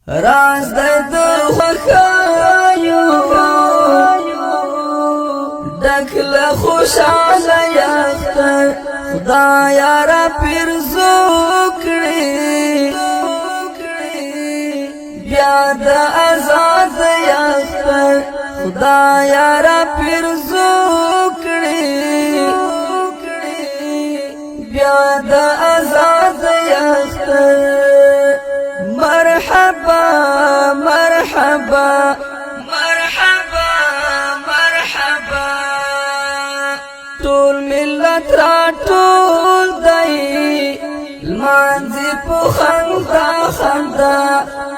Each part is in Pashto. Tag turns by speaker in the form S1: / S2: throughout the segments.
S1: راز د خوښیو ډک له خوشاله یاختر خدایا را پیرزو کړي بیا د آزاد یاختر خدایا را پیرزو کړي بیا د آزاد یاختر مرحبا مرحبا مرحبا مرحبا ټول ملت را ټول دی لمانځي په خندا خندا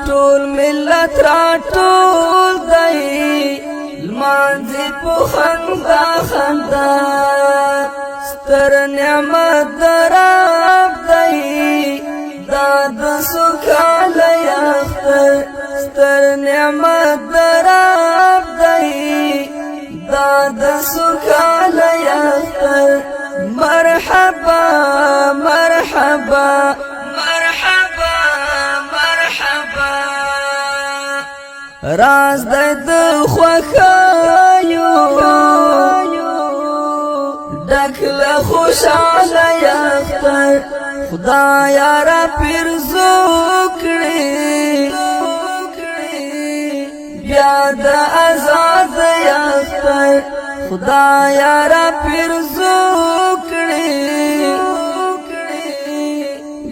S1: ټول ملت را ټول دی لمانځي په خندا خندا ستر نعمت دراب دی داد سکاله یاختر ستر نعمت دراب دی داد سکاله یاختر مرحبا مرحبا مرحبا مرحبا راز د خوښیو ډک له خوشاله یاختر خدایا را پیرزو کړي بیا د آزاد یاختر خدایا را پیرزو کړي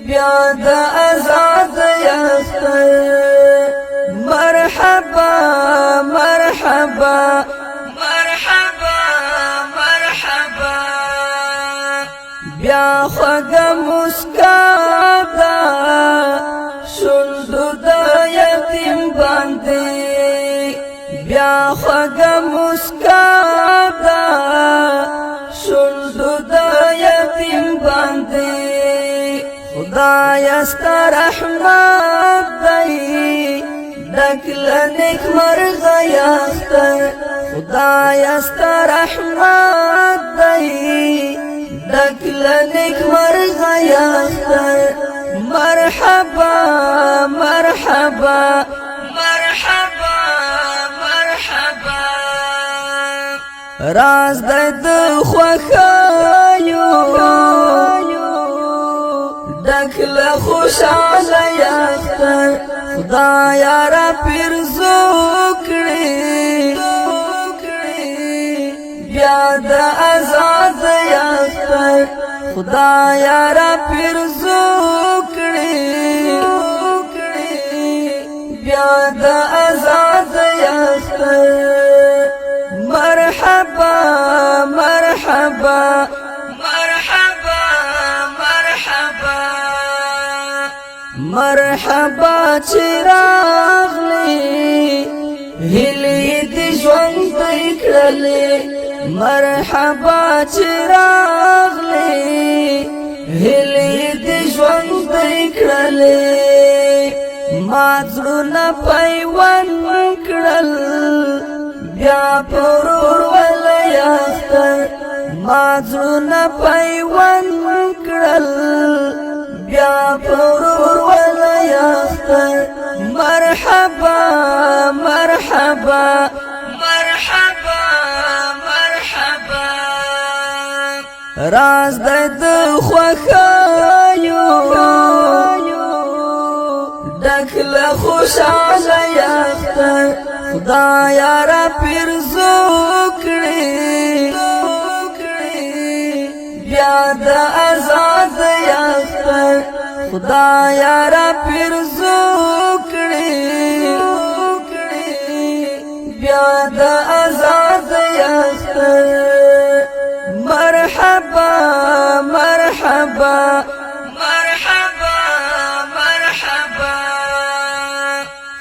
S1: بیا د آزاد یاختر مرحبا مرحبا مرحبا مرحبا بیا خوږه مسکا ده شونډو د یتیم باندې بیا خوږه مسکا ده شونډو د یتیم باندې خدایا ستا رحمت دی ډک له نیکمرغه یاختر خدایا ستا رحمت دی ډک له نیکمرغه یاختر مرحبا مرحبا مرحبا مرحبا راز د خوښیو ډک له خوشاله یاختر خدایا را پیرزو کړي بیا د آزاد یاختر خدایا را پیرزو کړي بیا د آزاد یاختر مرحبا مرحبا مرحبا مرحبا مرحبا چراغلی هلی دی ژوند کړلې مرحبا چراغلی هلی دی ژوند کړلې ما زړونه پیوند کړل بیا پرور ول یاختر ما زړونه پیوند کړل بیا پرور ول یاختر مرحبا مرحبا مرحبا مرحبا راز د خوښیو ډک له خوشاله یاختر خدایا را پیرزو کړي بیا د آزاد یاختر خدایا را پیرزو کړي بیا د آزاد یاختر مرحبا مرحبا مرحبا مرحبا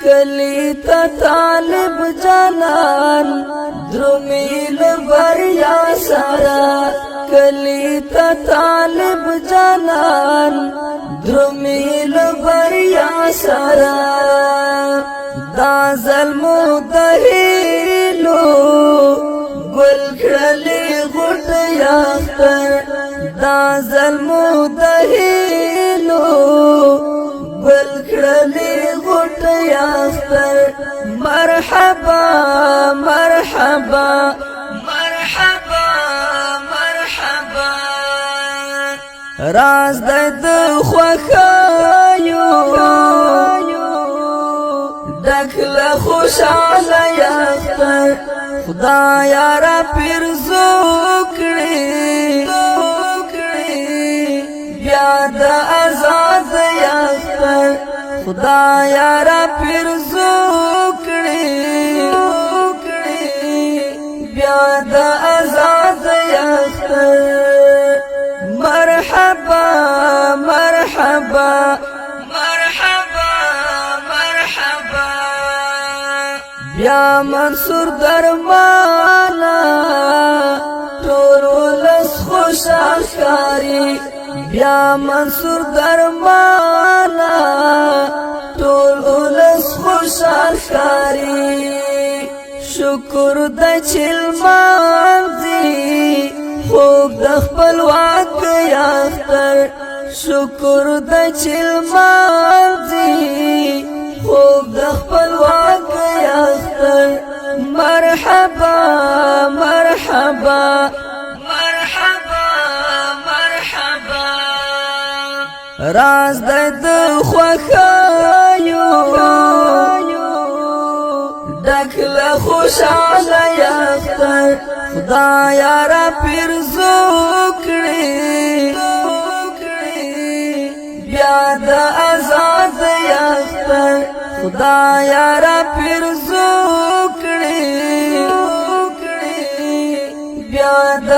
S1: کلی ته طالب جانان درومیل بریا سرا کلی ته طالب جانان درومیل بریا سرا دا ظلمو دهیلو گل کړلی غټ یاختر دا ظلمو دهیلو گل کړلی غټ پټ یاختر مرحبا مرحبا مرحبا مرحبا راز د خوخایو دکل خوشاله یاختر خدایا را پیرزو کړي بیا د آزاد یاختر خدایا را پیرزو کړي بیا د آزاد یاختر مرحبا مرحبا مرحبا مرحبا بیا منصور درمانا ټول ولس خوشحالي بیا منصور درمانا ټول ولس خوشحالي شکر د چلمانځي خوب د خپلواک یاختر شکر د چلمانځي خوب د خپلواک یاختر مرحبا مرحبا مرحبا مرحبا راز د خوخایو دکل خوشاله یاختر خدایا را پیرزو کړي بیا د آزاد یاختر خدایا را پیرزو کړي بیا د